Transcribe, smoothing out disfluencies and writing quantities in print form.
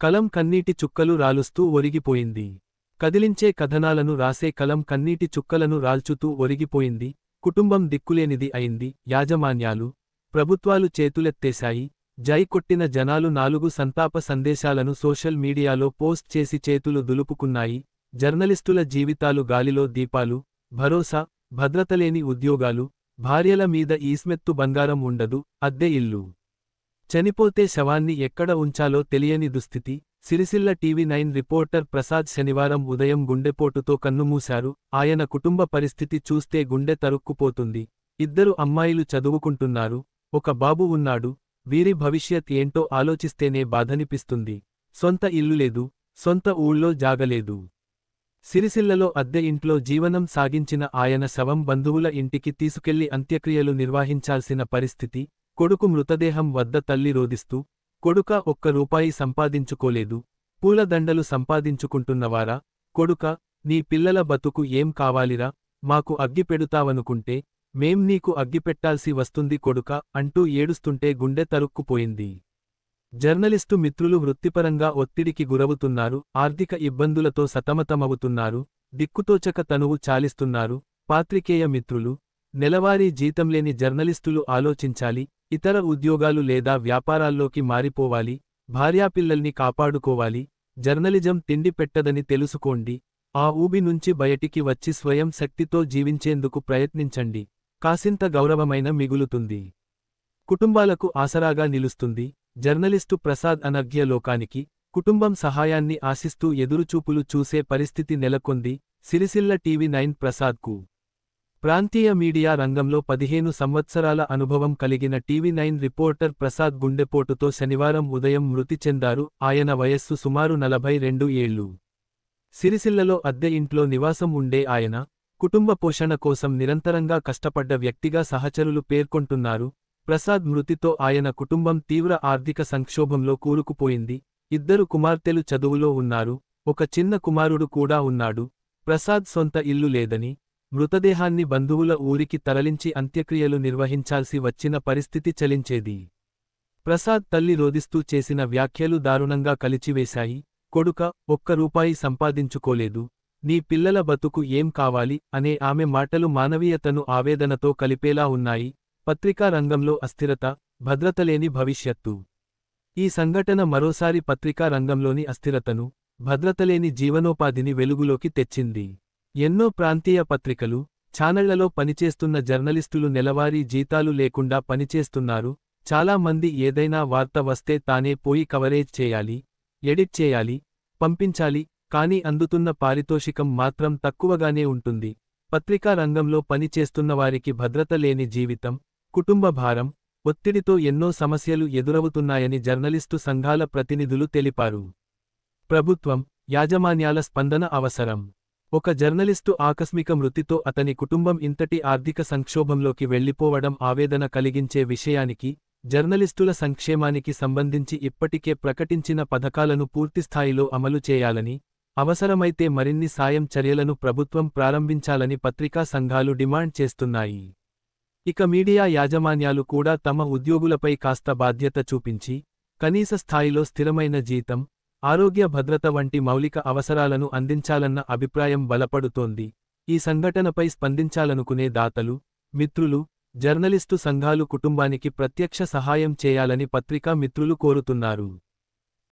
కలం కన్నీటి చుక్కలు రాలుస్తూ ఒరిగిపోయింది. కదిలించే కథనాలను రాసే కలం కన్నీటి చుక్కలను రాల్చుతూ ఒరిగిపోయింది. కుటుంబం దిక్కులేనిది అయింది. యాజమాన్యాలు, ప్రభుత్వాలు చేతులెత్తేశాయి. జై కొట్టిన జనాలు 4 సంతాప సందేశాలను సోషల్ మీడియాలో పోస్ట్ చేసి చేతులు దులుపుకున్నాయి. జర్నలిస్టుల జీవితాలు గాలిలో దీపాలు. భరోసా, భద్రతలేని ఉద్యోగాలు. భార్యల మీద ఈస్మెత్తు బంగారం ఉండదు. అద్దె ఇల్లు. చనిపోతే శవాన్ని ఎక్కడ ఉంచాలో తెలియని దుస్థితి. సిరిసిల్ల టీవీ9 రిపోర్టర్ ప్రసాద్ శనివారం ఉదయం గుండెపోటుతో కన్నుమూశారు. ఆయన కుటుంబ పరిస్థితి చూస్తే గుండె తరుక్కుపోతుంది. 2 అమ్మాయిలు చదువుకుంటున్నారు. ఒక బాబు ఉన్నాడు. వీరి భవిష్యత్ ఏంటో ఆలోచిస్తేనే బాధనిపిస్తుంది. సొంత ఇల్లు లేదు. సొంత ఊళ్ళో జాగలేదు. సిరిసిల్లలో అద్దె ఇంట్లో జీవనం సాగించిన ఆయన శవం బంధువుల ఇంటికి తీసుకెళ్లి అంత్యక్రియలు నిర్వహించాల్సిన పరిస్థితి. కొడుకు మృతదేహం వద్ద తల్లి రోదిస్తూ, కొడుకా, ఒక్క రూపాయి సంపాదించుకోలేదు. పూలదండలు సంపాదించుకుంటున్నవారా? కొడుకా, నీ పిల్లల బతుకు ఏం కావాలిరా? మాకు అగ్గిపెడుతావనుకుంటే మేం నీకు అగ్గిపెట్టాల్సి వస్తుంది కొడుకా అంటూ ఏడుస్తుంటే గుండె తరుక్కుపోయింది. జర్నలిస్టు మిత్రులు వృత్తిపరంగా ఒత్తిడికి గురవుతున్నారు. ఆర్థిక ఇబ్బందులతో సతమతమవుతున్నారు. దిక్కుతోచక తనువు చాలిస్తున్నారు. పాత్రికేయ మిత్రులు, నెలవారీ జీతంలేని జర్నలిస్టులు ఆలోచించాలి. ఇతర ఉద్యోగాలు లేదా వ్యాపారాల్లోకి మారిపోవాలి. భార్యాపిల్లల్ని కాపాడుకోవాలి. జర్నలిజం తిండి పెట్టదని తెలుసుకోండి. ఆ ఊబి నుంచి బయటికి వచ్చి స్వయం శక్తితో జీవించేందుకు ప్రయత్నించండి. కాసింత గౌరవమైన మిగులుతుంది. కుటుంబాలకు ఆసరాగా నిలుస్తుంది. జర్నలిస్టు ప్రసాద్ అనర్ఘ్య లోకానికి, కుటుంబం సహాయాన్ని ఆశిస్తూ ఎదురుచూపులు చూసే పరిస్థితి నెలకొంది. సిరిసిల్ల టీవీ9 ప్రసాద్కు ప్రాంతీయ మీడియా రంగంలో 15 సంవత్సరాల అనుభవం కలిగిన టీవీ9 రిపోర్టర్ ప్రసాద్ గుండెపోటుతో శనివారం ఉదయం మృతి చెందారు. ఆయన వయస్సు సుమారు 42 ఏళ్లు. సిరిసిల్లలో అద్దె ఇంట్లో నివాసం ఉండే ఆయన, కుటుంబ పోషణ కోసం నిరంతరంగా కష్టపడ్డ వ్యక్తిగా సహచరులు పేర్కొంటున్నారు. ప్రసాద్ మృతితో ఆయన కుటుంబం తీవ్ర ఆర్థిక సంక్షోభంలో కూరుకుపోయింది. 2 కుమార్తెలు చదువులో ఉన్నారు. ఒక చిన్న కుమారుడు కూడా ఉన్నాడు. ప్రసాద్ సొంత ఇల్లు లేదని, మృతదేహాన్ని బంధువుల ఊరికి తరలించి అంత్యక్రియలు నిర్వహించాల్సి వచ్చిన పరిస్థితి చలించేది. ప్రసాద్ తల్లి రోదిస్తూ చేసిన వ్యాఖ్యలు దారుణంగా కలిచివేశాయి. కొడుకా, ఒక్క రూపాయి సంపాదించుకోలేదు. నీ పిల్లల బతుకు ఏం కావాలి అనే ఆమె మాటలు మానవీయతను ఆవేదనతో కలిపేలా ఉన్నాయి. పత్రికా రంగంలో అస్థిరత, భద్రతలేని భవిష్యత్తు. ఈ సంఘటన మరోసారి పత్రికా రంగంలోని అస్థిరతను, భద్రతలేని జీవనోపాధిని వెలుగులోకి తెచ్చింది. ఎన్నో ప్రాంతీయ పత్రికలు, ఛానళ్లలో పనిచేస్తున్న జర్నలిస్టులు నెలవారీ జీతాలు లేకుండా పనిచేస్తున్నారు. చాలా మంది ఏదైనా వార్త వస్తే తానే పోయి కవరేజ్ చేయాలి, ఎడిట్ చేయాలి, పంపించాలి. కానీ అందుతున్న పారితోషికం మాత్రం తక్కువగానే ఉంటుంది. పత్రికా రంగంలో పనిచేస్తున్నవారికి భద్రత లేని జీవితం, కుటుంబ భారం, ఒత్తిడితో ఎన్నో సమస్యలు ఎదురవుతున్నాయని జర్నలిస్టు సంఘాల ప్రతినిధులు తెలిపారు. ప్రభుత్వం, యాజమాన్యాల స్పందన అవసరం. ఒక జర్నలిస్టు ఆకస్మిక మృతితో అతని కుటుంబం ఇంతటి ఆర్థిక సంక్షోభంలోకి వెళ్లిపోవడం ఆవేదన కలిగించే విషయానికి, జర్నలిస్టుల సంక్షేమానికి సంబంధించి ఇప్పటికే ప్రకటించిన పథకాలను పూర్తిస్థాయిలో అమలు చేయాలని, అవసరమైతే మరిన్ని సాయం చర్యలను ప్రభుత్వం ప్రారంభించాలని పత్రికా సంఘాలు డిమాండ్ చేస్తున్నాయి. ఇక మీడియా యాజమాన్యాలు కూడా తమ ఉద్యోగులపై కాస్త బాధ్యత చూపించి, కనీస స్థాయిలో స్థిరమైన జీతం, ఆరోగ్య భద్రత వంటి మౌలిక అవసరాలను అందించాలన్న అభిప్రాయం బలపడుతోంది. ఈ సంఘటనపై స్పందించాలనుకునే దాతలు, మిత్రులు, జర్నలిస్టు సంఘాలు కుటుంబానికి ప్రత్యక్ష సహాయం చేయాలని పత్రికా మిత్రులు కోరుతున్నారు.